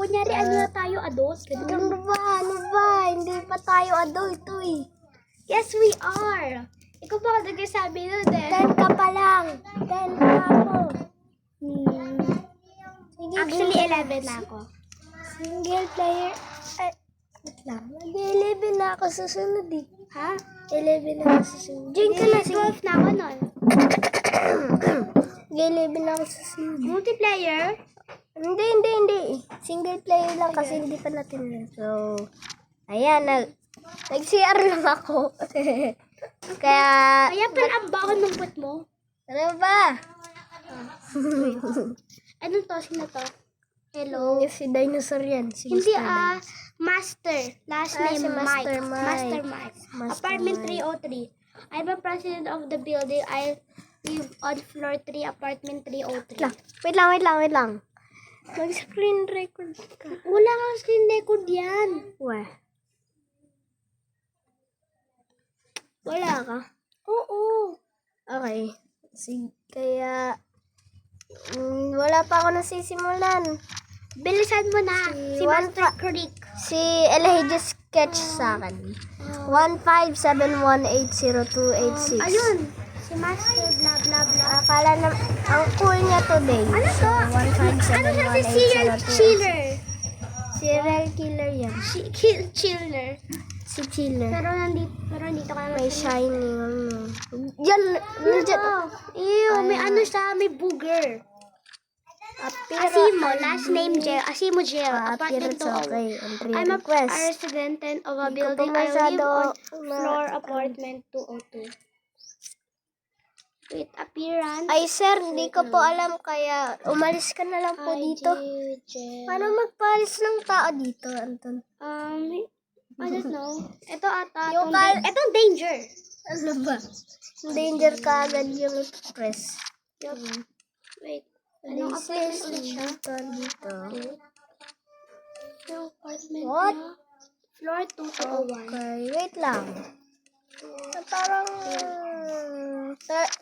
Kunyari, ano na tayo, adult? Ano ba? Hindi pa tayo adult, uy. Yes, we are. Ikaw pa ako nagsasabi nun eh. 10 ka pa lang. 10 pa ako. Sige, Actually, 11 na ako. Single player. Ay, wait lang. Mag-11 na ako susunod eh. Ha? 11 na ako susunod. Jane ka na, 12 na ako nun. Mag-11 na ako susunod. Multiplayer? Hindi. Single player lang kasi hindi pa natin lang. So, ayan, nag-CR lang ako. Kaya, Kaya pala ang baon ng puwet mo. ano ba? Anong to? Sino to? Hello? Si Dinosaur yan. Si Hindi Mr. Master. Last name si Master Mike. Mike. Master Mike. Master Apartment Mike. 303. I'm a president of the building. I live on floor 3, apartment 303. Wait lang. Mag-screen record ka. Wala kang screen record yan. Weh. Wala ka? Oo. Okay. Kaya, wala pa ako nasisimulan. Bilisan mo na. Si One Master Creek. Si Elijah sketch sa akin. 157180286. Ayun. Si Master blah blah blah. Akala na, ang cool niya today. Ano to? Ano siya si serial killer? Serial killer yan. Chiller. Si Chiller. Pero nandito ka naman. May shining ano. Yan, nandiyan. Ew, may ano siya, may booger. Asimo, last name Jail. Asimo Jail. Apartment 201. Okay. I'm a Request. resident of a Hindi ko building. pa I live masyado on floor apartment 202. Wait, appearance. Ay, sir, hindi ko po alam kaya umalis ka na lang po dito. Paano magpalis ng tao dito, Anton? I don't know. Ito ata. Yung Itong danger. Ano ba? Danger ka agad yung press. Yup. Wait. Anong apartment ulit siya? Dito. Yung apartment What? na floor 201. Okay, wait lang. Parang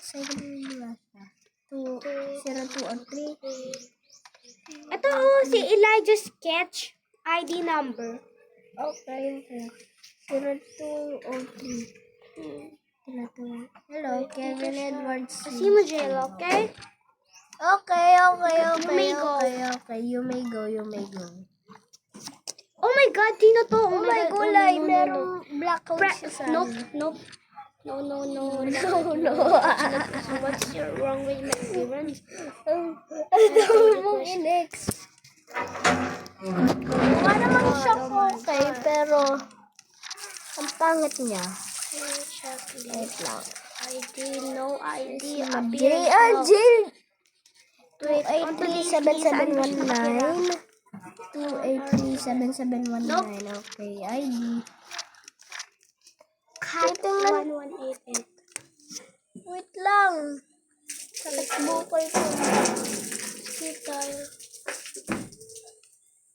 second ba siya? 0203. Ito si Elijah Sketch. ID number. Okay. 0203. Hello, Kevin Edwards. Asimo Jail, okay? Okay. You may go. Oh my God, sino to? Oh my gulay, merong black coat siya sa amin. Nope. No. No. So what's wrong with my appearance? Ano mong inex? Mukha naman siya okay, pero ang pangit niya. Wait lang. ID, no ID, JR Jill 2837719 2837719. Okay, ID. Cat 1188. Wait lang. Sakit bukol ko. Tayo.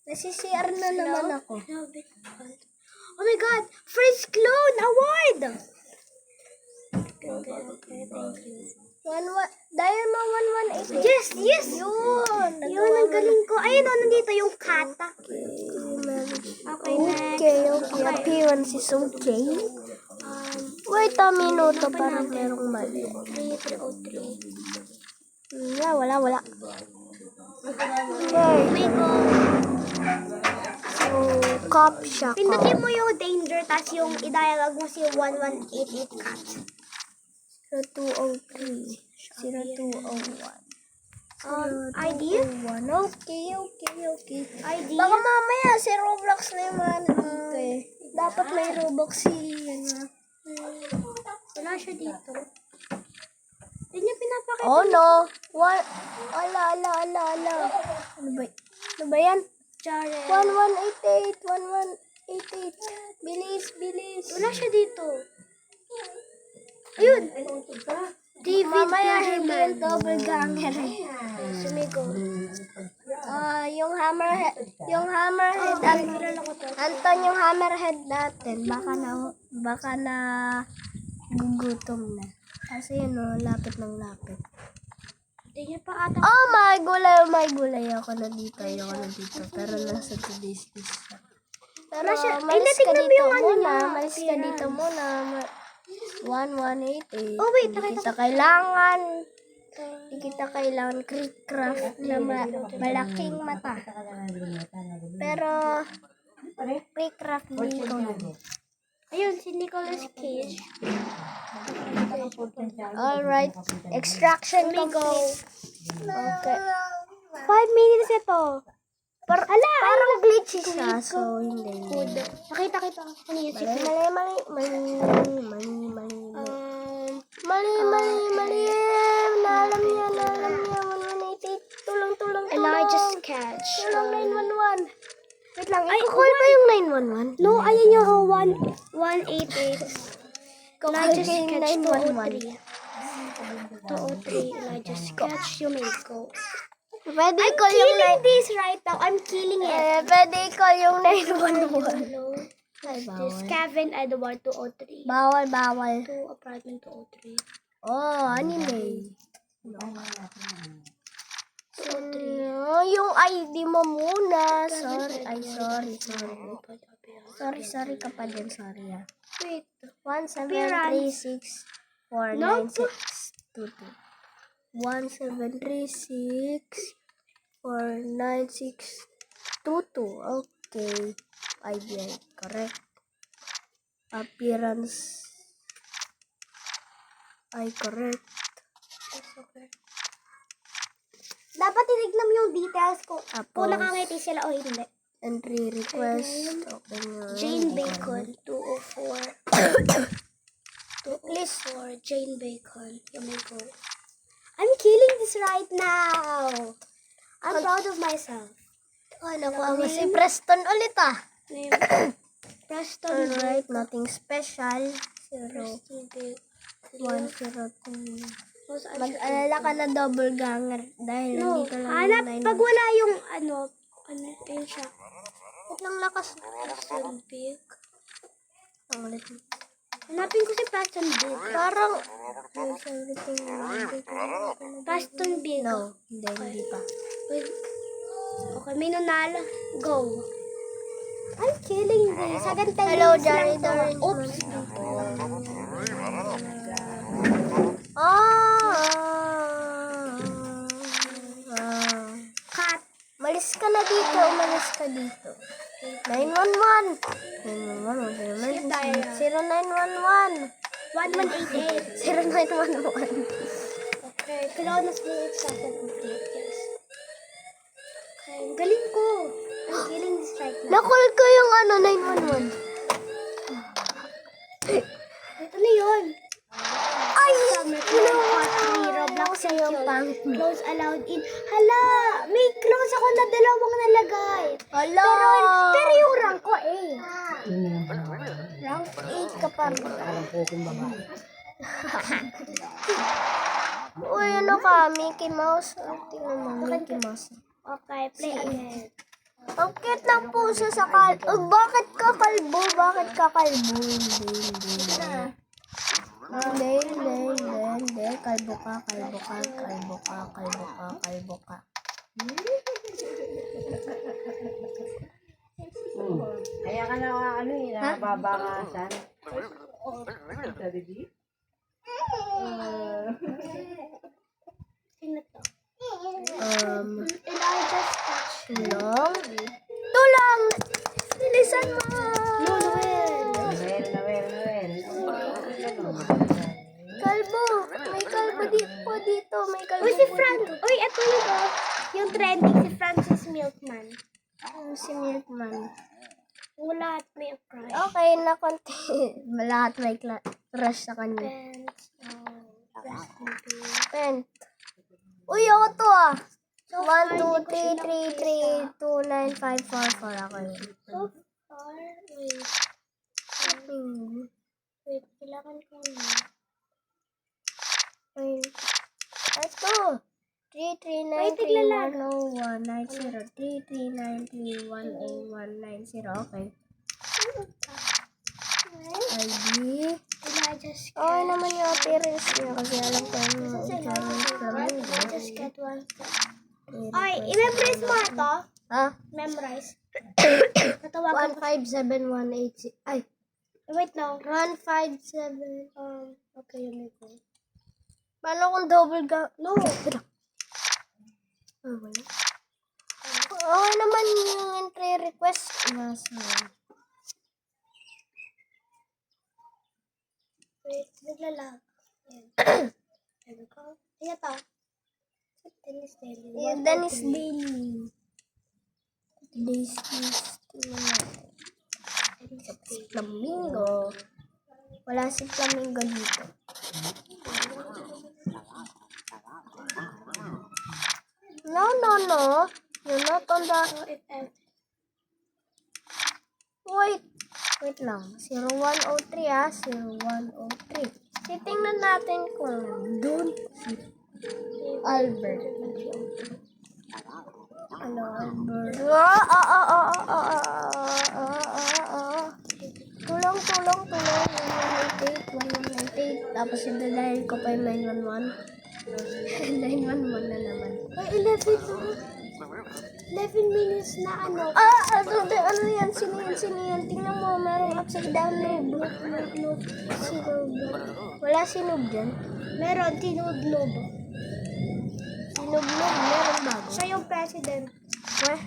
Nasi-CR na naman ako. Oh my God! First Clone Award! Okay, thank you. Diamond 118. Yes! Yun! Yun, ang galing ko. Ayun, nandito yung kata. Okay, next. Okay. Appearance is okay. Wait a minuto, parang merong mali. 3303. Wala. Okay, go. So, cop siya. Pindutin mo yung danger, tas yung i-dialog mo si 1188 cat. 0203. 0201. ID? 01. Okay. ID? Baka mamaya si Roblox na yung mga nandito eh. Dapat may Roblox si Wala siya dito. Hindi niya pinapakita. Oh no. Ala. Ano ba yan? Jared. 1188. Bilis. Wala siya dito. Ayun. David Mamaya hindi Berman. yung double ganger eh. Sumigo. Yung hammerhead, Anton, yung hammerhead natin, baka na gugutom na. Kasi yun, lapit ng lapit. Hindi niya pa ata. Oh, may gulay ako na dito. Ayoko na dito. Pero nasa today's list siya. Pero malis ka dito muna. Malis ka dito muna. 1188. Oh, wait, Hindi nakita kita kailangan craft na malaking mata. Pero craft dito. Ayun, si Nicolas Cage. Alright. Extraction complete. Okay. 5 minutes ito. Parang glitchy siya. So, hindi. Nakita kita. Ano yun? Mali. Naalam niya. 118. Tulong. Elijah's Catch. Tulong 911. Wait lang, Ay, i-call ba yung 911? No, ayan yung 188. Elijah's yung Catch 911. 203. Elijah's Catch. You may go. Pwede I'm i-call yung killing this right now. I'm killing it. pwede i-call yung 911. Hello. Ay, This bawal. Kevin Edward 203. Bawal. 2 apartment 203. Oh, anime. Yung ID mo muna. Sorry. Sorry ka pa din. Sorry ah. Wait. 173649622. 173649622. Okay. ID correct. Appearance ay correct. Okay. Dapat tinignan mo yung details ko. Tapos, Kung nakangiti sila o hindi. entry request. Okay na. Jane Bacon 204. 204. Jane Bacon. You may go. I'm killing this right now. I'm proud of myself. Oh, nakuha mo si Preston ulit ah. Name. Preston Alright, nothing special. 0, Preston Bacon. 102. Most Mag-alala ka na double ganger dahil No, nandito lang hanap yung 9. pag wala yung ayun siya. Ba't lang lakas? Preston Big. Ang ulit. Hanapin ko si Preston Big. Parang, Preston Big. no, hindi pa. Wait. Okay, may nanalo. Go. I'm killing this. Sagan 10 Hello, minutes lang to. Jerry. Oops. Cut. Umalis ka na dito. 911. 911. Skip tayo. 0911. 1188. 0911. Okay. Clonus minutes sa complete. Yes. Okay. Galing ko. I'm killing this right now. Nakul ko yung 911. Ito na yun. Ay! Summer Hot 3 Roblox yung Secure. pangit mo. Close allowed in. Hala! May close ako na dalawang nalagay. Hala! Pero yung rank ko Rank 8 ka pa rin. Uy, ano ka? Mickey Mouse? Tingnan mo, Mickey Mouse. Okay, play again. Ang cute ng puso sa bakit ka kalbo? Hindi. Kalbo ka. Kaya ka na nababakasan. Sino to? Elijah's Catch. Tulang! Bilisan mo! Noel. Kalbo! May kalbo dito. May kalbo Uy, si Fran. Uy, ito yun yung trending si Francis Milkman. Si Milkman. Lahat may crush. Okay, na-content. Lahat may crush sa kanya. Pants. Rest in peace. Pen. Uy, ako to ah. 1, 2, 3, 3, 3, 2, 9, 5, 4, 4 ako yun. So far, wait, kailangan ko na. Wait. Ito. 3, 3, 9, 3, 1, 0, 1, 9, 0. 3, 3, 9, 3, 1, 8, 1, 9, 0. Okay. ID. I just Okay naman yung appearance niya kasi alam ko yung I Flamingo. just get one. Ay, i-memorize mo ito. Ha? Memorize. Natawagan ko. 15718. Ay, Wait lang. 157. Okay, yun ko. Paano kung double ga... No. Wala. Okay naman yung entry request. Nasa. Wait, naglalag. Ayan. Ano ko? Ayan to. Dennis Daily. Yung Dennis Daily. Today's list. Flamingo. Wala si Flamingo dito. No. You're not on the... Wait lang. 0103 ah. 0103. Titingnan natin kung doon si Albert. Hello, Albert. Tulong. 1198. Tapos idalahin ko pa yung 911. 911 na naman. Ay, 11 minutes na ano. Ano yan? Sino yan? Tingnan mo, merong upside down noob. Wala si noob dyan. Meron, tinudlob. Si noob, meron bago. Siya yung president. Weh?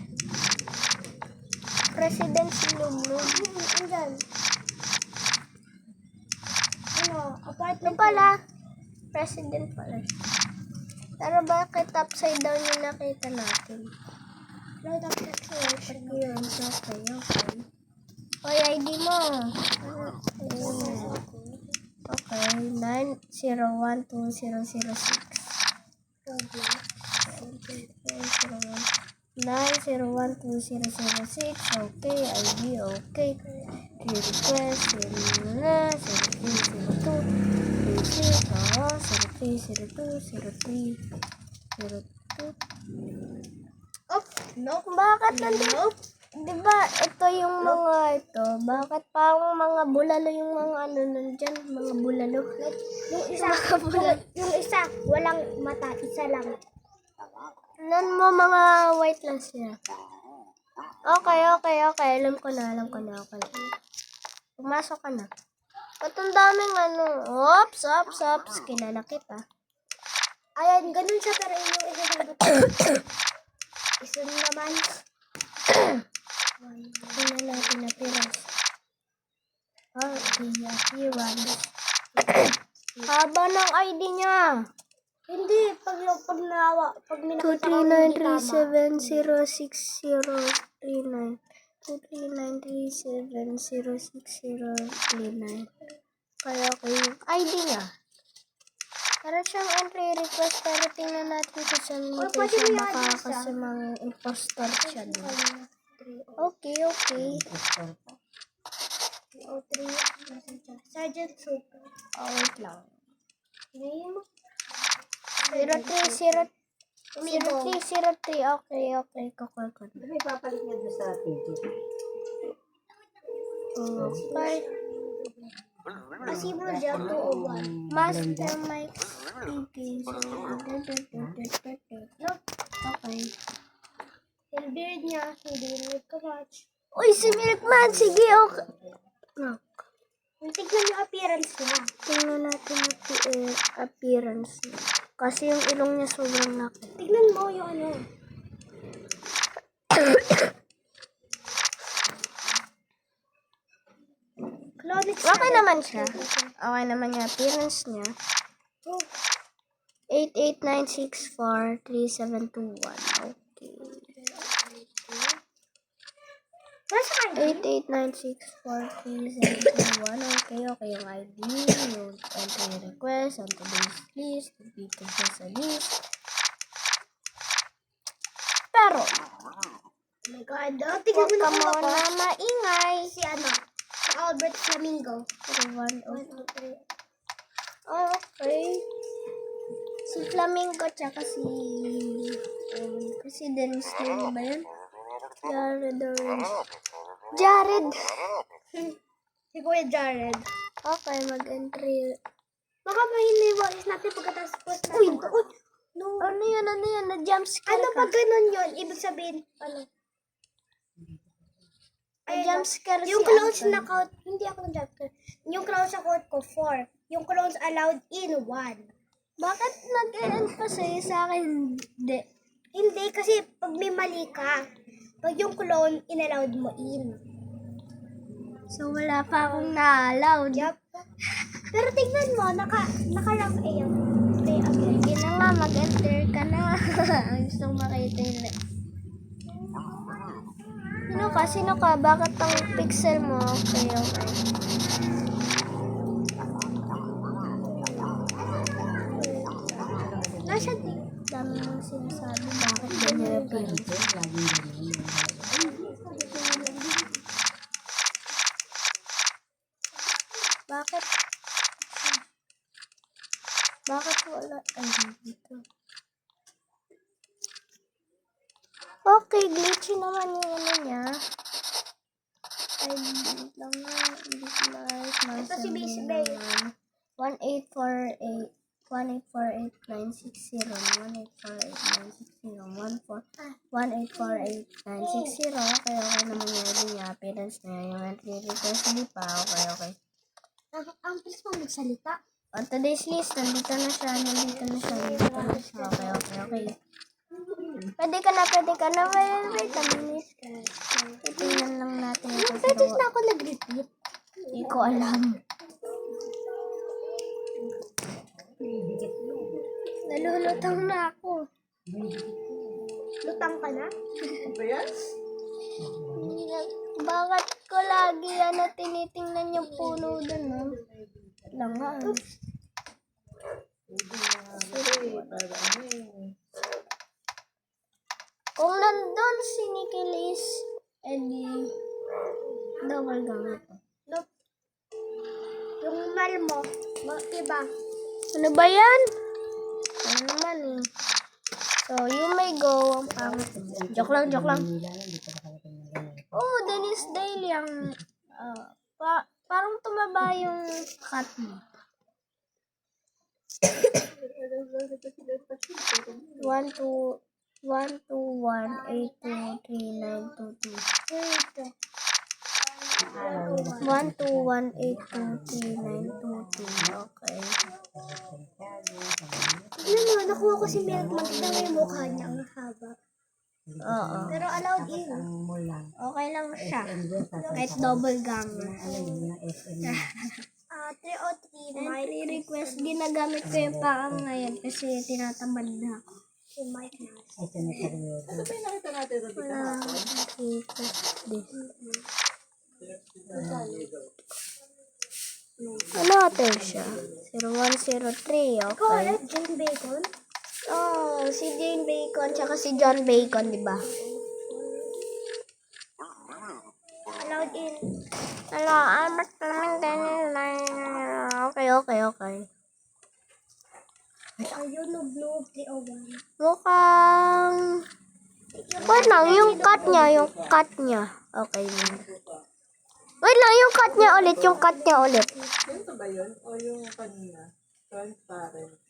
President si noob. Andyan. Ano, apartment. Ito pala. President pala. Pero bakit upside down yung nakita natin? Load up section. Yun, okay. Oy, ID mo. Okay, 9012006. 9012006. Okay, ID, okay. Request, 0302. Oh, no. Bakit nandito? Diba, ito yung mga ito. Bakit parang mga bulalo yung mga ano nandyan? Mga bulalo. Yung isa, yung isa, walang mata, isa lang. Nan mo mga white lang siya. Okay. Alam ko na. Okay. Pumasok ka na. Ba't ang daming ano? Ops. Kilala kita. Ayan, ganun siya pero yung isa sa bata. Isa naman. Tingnan natin appearance. Okay, appearance. Haba ng ID niya. Hindi, pag may nakita ko hindi tama. 23937060039. 23937060039. Kaya ko yung ID niya. Para siyang entry request pero tingnan natin kung saan mo ito pwede siya mo baka i-add kasi mga impostor siya doon. Okay. Sergeant Super. Wait lang. Name? 0303. Okay. Kakul ko. May papalit niya doon sa TV. Okay. Kasi mo dyan, 201. Master Mike speaking. Okay. Yung beard niya, hindi rin ka-match. Uy, si Milkman! Sige, okay. Tignan yung appearance niya. Tingnan natin yung appearance niya. Kasi yung ilong niya sobrang laki. Tignan mo yung ano. Okay naman siya. Okay naman yung appearance niya. 889643721. Okay. Nasa kayo? 889643721. Okay yung ID. Yung entry request on today's list. Dito siya sa list. Pero, Oh my God. Tignan huwag mo ka na kung muna ako. maingay. Si ano? Si Albert Flamingo. 103. Okay. Si Flamingo tsaka si Dennis Daily ba yan? Jared Orange. Jared! Si Kuya Jared. Okay, mag-entry. Baka mahiniwalis natin pagkatapos post natin. Uy, Uy, no. Ano yun? Na-jump scare Ano ka. pag ganun yun? Ibig sabihin, ano? Na-jump scare Yung si clones Anton. na count, hindi ako na-jump scare. Yung clones na count ko, 4. Yung clones allowed in 1. Bakit nag-end pa sa'yo sa akin? Hindi. Hindi, kasi pag may mali ka, pag yung clone, inallowed mo in. So, wala pa akong na-allowed. Yup. Pero tingnan mo, naka-rank A yan. Play again. Sige na nga, mag-enter ka na. Gusto kong makita yun. Sino ka? Bakit ang pixel mo? Okay. Nasa din. Dami mong sinasabi. Bakit ganyan yung appearance? Bakit? Bakit wala? Ay, dito. Okay, glitchy naman yung ano niya. Ay, dito lang nga. Hindi ko maayos. Ito si Busy Bay. 1848 1848960 1848960 kaya okay naman yung appearance niya. Yung entry request di pa. Okay. Ang bilis mong magsalita. On today's list, nandito na siya. Okay. Pwede ka na. Wait a minute. Titingnan lang natin ito. Pwede na ako nag-repeat. Hindi ko alam. Nalulutang na ako. Lutang ka na? Bakit ko lagi tinitingnan yung puno dun, no? Langan. Kung nandun si Nikilis, edi double gamit. Nope. Yung mal mo, iba. Ano ba yan? Ano naman eh. So, you may go. Ang pangit. Joke lang. Oh, Dennis Daily ang parang tumaba yung cut mo. 121823922 Okay. Tignan mo, nakuha ko si Milk. Maganda nga yung mukha niya. Ang haba. Oo. Pero allowed in. Okay lang siya. Kahit double gang. 303 Entry request, ginagamit ko yung paang ngayon kasi tinatamad na ako. Si Mike na. Wala request this. Ano hotel siya? 0103, Ikaw okay. ulit, Jane Bacon? Oh, si Jane Bacon tsaka si John Bacon, di ba? Allowed in. Hello, amat naman ganyan lang. Okay. Ayun, noob 301. Mukhang... Wait lang, yung cut niya. Okay. Wait lang, yung cut niya ulit. Ito ba yun? O yung kanina? Transparent.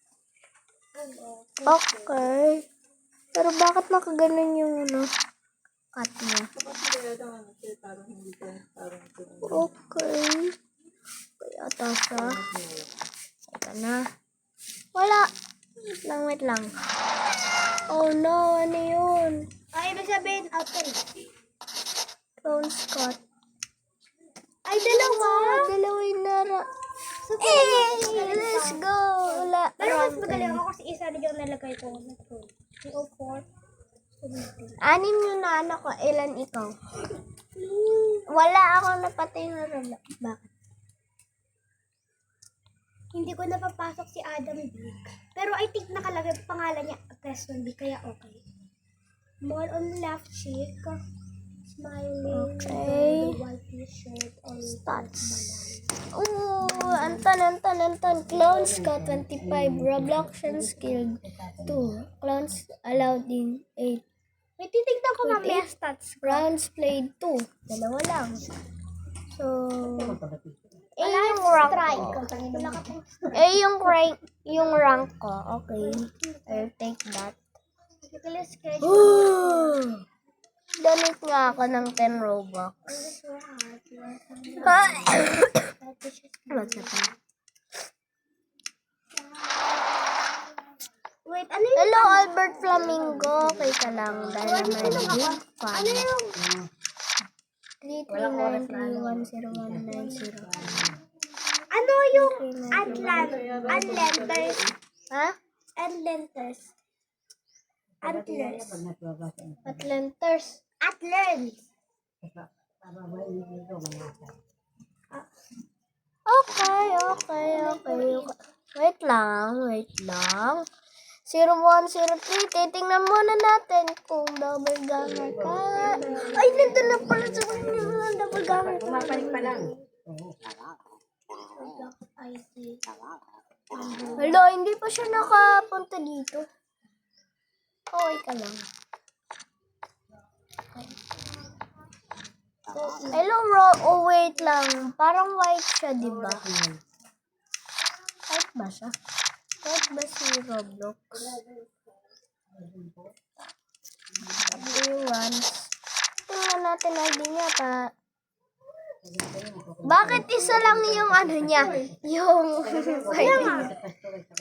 Okay. Pero bakit nakaganon yung cut niya? Kasi kaya naman kasi parang hindi transparent yung Okay. Kaya ata siya. Teka na. Wala. Wait lang. Oh no, ano yun? Ay, ibig sabihin, outer. Clone cut. Ay, dalawa. Dalawa yung nara. So, Let's go. Wala. pero mas magaling ako kasi isa rin yung nalagay ko na phone. 304. 6 yung nana ko. Ilan ikaw? Wala ako napatay na rala. Bakit? Hindi ko napapasok si Adam Big. Pero I think nakalagay pangalan niya Preston B, kaya okay. More on left cheek. Smiling. Okay. White t-shirt. Stats. Ooh, Anton. Clones ka 25. Robloxian skill 2. Clones allowed in 8. May titignan ko mamaya stats. Rounds played 2. Dalawa lang. So, yung rank ko. Yung rank ko. Okay. I'll take that. Nicholas schedule. Donate nga ako ng 10 Robux. Wait, ano yung... Hello, Albert Flamingo. Okay ka lang. Dahil naman big fan. Ano yung... 339310190. Ano yung Antlers? Ha? Antlers. Antlers. Atlanters. Antlers. Okay. Wait lang. 0103, titingnan muna natin kung double gamer ka. Ay, nandun na pala sa kanya. Double gamer ka. Pumapalik pa lang. Hello, hindi pa siya nakapunta dito. Okay ka lang. Hello, oh wait lang. Parang white siya, di ba? White ba siya? White ba si Roblox? Everyone's. Tingnan natin ID niya pa. Bakit isa lang yung ano niya? Yung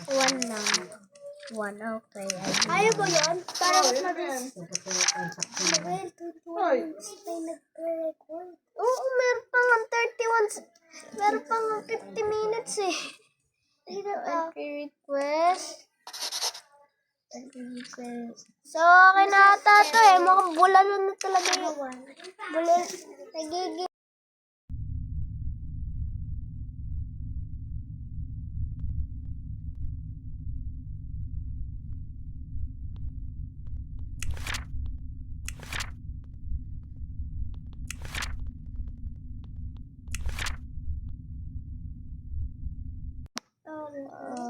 one lang. One, okay. Ayaw ko yun? Para mas mabilis. Oo, meron pa nga 31. Meron pa nga 50 minutes eh. Entry request. So, okay na ata to eh. Mukhang bulalo na talaga yung bulalo. Nagiging.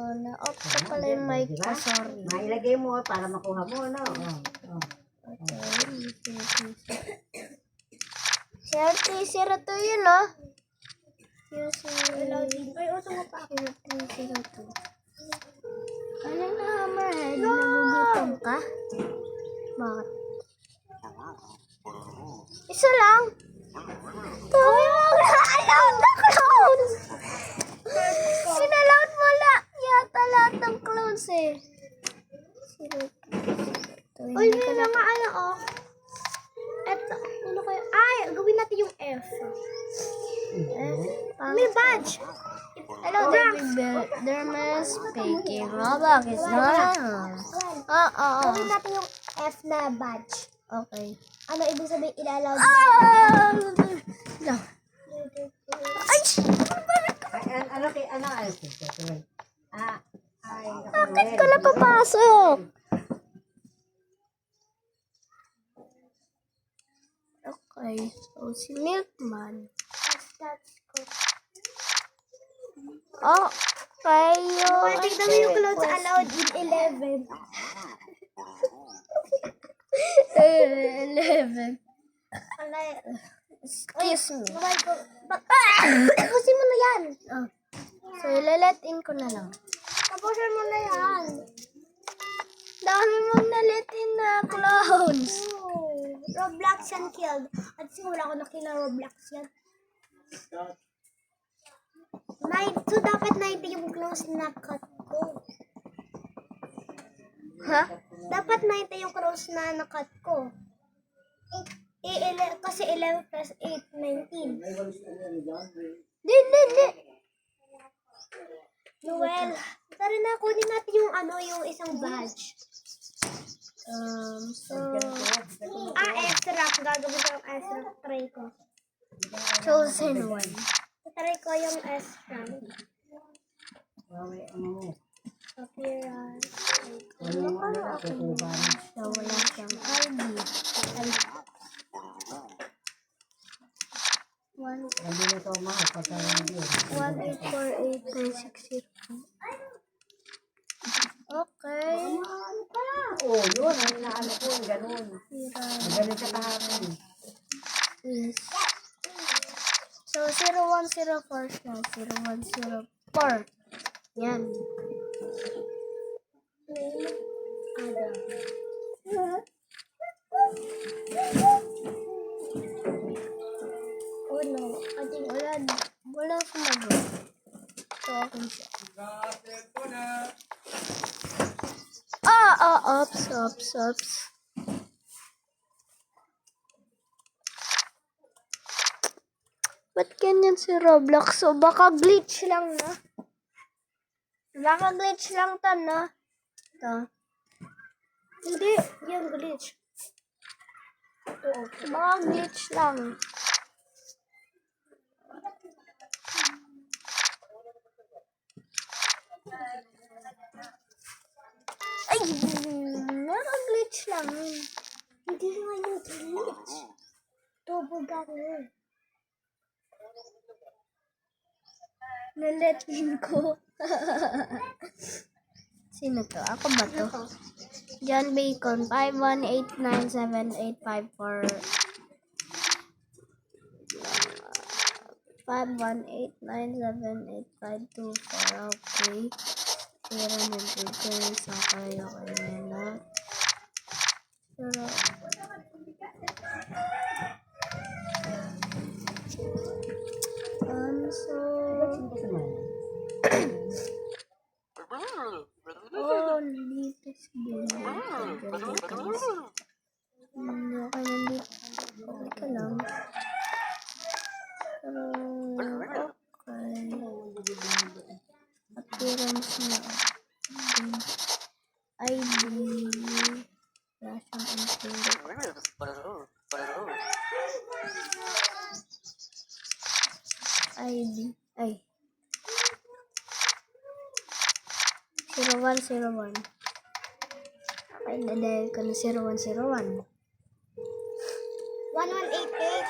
Na-off ko pala yung mic ko, sorry. Mailagay mo para makuha mo, no? Si RT02 yun, no? Ay, uso mo pa. RT02. Ano na, Hammerhead? Nagugutom ka? Bakit? Isa lang? Allowed na clowns! Sinaloud mo yata lahat ng clowns eh. Uy, may mga ano, oh. Eto, ano kayo? Ay, gawin natin yung F. May badge. Hello, David Dermes speaking. Roblox is not. Gawin natin yung F na badge. Okay. Ano ibig sabihin ilalaw? No. Ay, ano, Bakit ko napapasok? Okay, so si Milkman. Okay, yung... Tignan mo yung clothes allowed in 11. 11. Excuse me. Tapusin mo na yan. So, ilalet in ko na lang. Tapusin mo na yan. Dami mong nalet in na clowns. Roblox yan killed. At simula ko nakila Roblox yan. So, dapat 90 yung close na cut ko. Ha? Dapat 90 yung close na nakat ko. Kasi 11 plus 8, 19. Di. Noel, tara na, kunin natin yung yung isang badge. S-Rock. Gagawin ko yung S-Rock. Try ko. Chosen one. Try ko yung S-Rock. Appearance. So, wala siyang ID. 1848960. Okay. yun, ang inaano ko, ganun. Ganun siya kahapon. Yes. So, 0104 siya. 0104. Yan. Adam. Oh no, I think Wala sumagot. So, akin siya. Ops. Ba't ganyan si Roblox? So, baka glitch lang na. Baka glitch lang to, no? Ito. hindi, yung glitch. Baka glitch lang. Ay! Baka glitch lang. Hindi naman yung glitch. Toboggan. Naletin ko. Sino to? Ako ba to? John Bacon, 518978524. Okay. Pero nandito sa kayo kanina. Pero so nandito si Billy. Okay, nandito. Okay ka lang. Pero, okay. Appearance na. ID. Flashing and finger. ID. Ay. 0101. Okay, nadahil ko na 0101. 1188.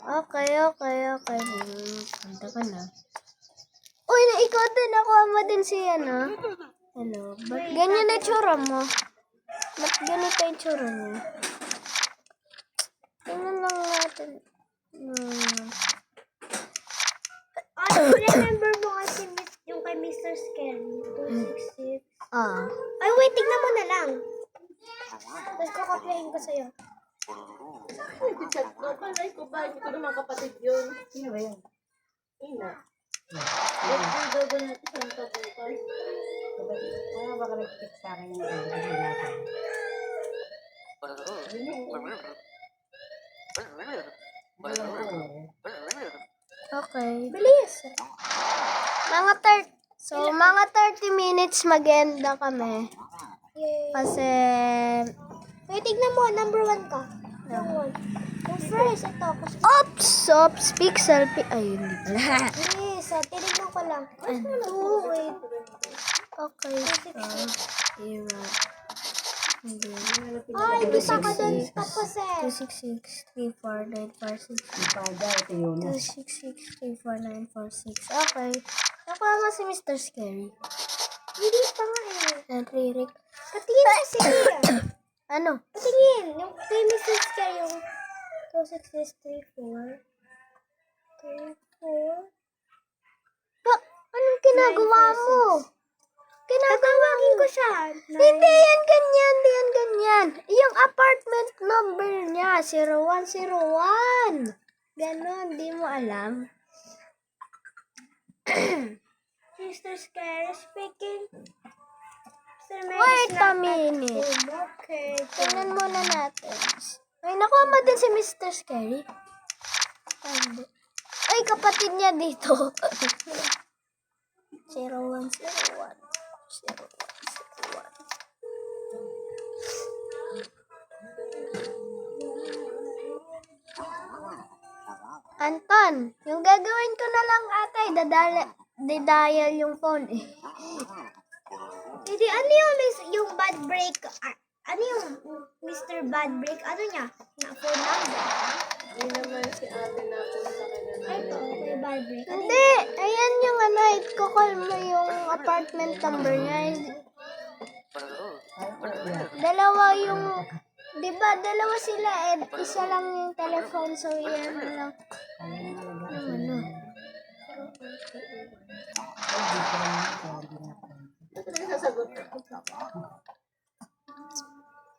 Okay. Kanta ka na. Uy, ikaw din. Ako ama din si ano. Hello. Ba't ganyan na tsura mo? Ba't ganito yung tsura niya? Tingnan lang natin. Remember mo kasi yung kay Mr. Scary. 266. Ah. Ay, wait, tignan mo na lang. Tapos kakopyahin ko sa'yo. Chat ko. Palay ko ba? Hindi ko naman kapatid yun. Sino ba yun? Ina. Nag-dogo natin sa mga bukas. Ano baka nag-text sa akin yung hindi natin? Okay. Bilis. Mga 30 minutes mag-enda kami. Yay. Kasi, Wait, tignan mo. Number 1 ka. Yung 1. Yung first, ito. Kasi, ops, pixel, ay, hindi pala. please, tinignan ko lang. Wait. Okay, era. Hindi. Ay, hindi pa ka doon. Tapos 266 34946 Pada, ito yun. 266 34946. Okay. Nakuha si Mr. Scary. Hindi pa nga eh. Nagririk. Patingin kasi. Ano? Patingin. Yung kay Mrs. Scare yung 26634. 34. Anong ginagawa mo? Tatawagin ko siya. Hindi yan ganyan. Yung apartment number niya, 0101. Ganon, di mo alam. Mr. Scare speaking. Mr. Mary Wait is a not minute. at home. Okay. Tingnan muna natin. Ay, nakuha mo din si Mr. Scary. Ay, kapatid niya dito. 0101. 0101. Anton, yung gagawin ko na lang atay, didial yung phone eh. Hindi, ano yung bad break? Ano yung Mr. Bad Break? Ano niya? Na phone number? Hindi naman si ate na punta ka na Ay, ito. May bad break. Ano Hindi, ayan yung ano, i-call mo yung apartment number niya. Dalawa yung Di ba, dalawa sila eh. Isa lang yung telephone, so yan na lang. Ano? Ito na yung sasagot.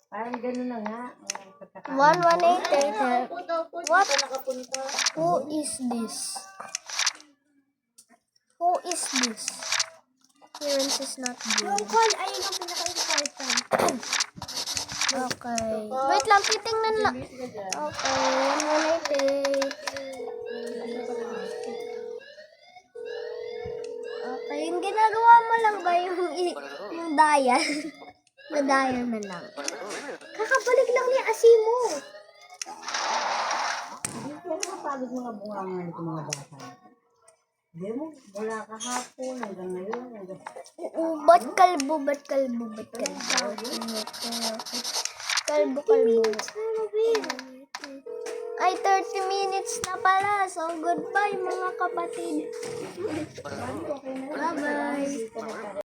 Parang gano'n na nga. 1188. What? Nakapunta. Who is this? Who is this? Appearance is not Yung good. call, ayun ang pinaka-important. Okay. Wait lang, titingnan lang. Okay, 1188. Okay, yung ginagawa mo lang ba yung dial? Na-dial na lang. Kakabalik lang ni Asimo. Hindi ko nakapagod mga bunga nito mga bata. Hindi mo, wala kahapon hanggang ngayon. Ba't kalbo? Ba't kalbo? Ba't kalbo? Kalbo, kalbo. Ay, 30 minutes na pala. So, goodbye mga kapatid. Bye-bye.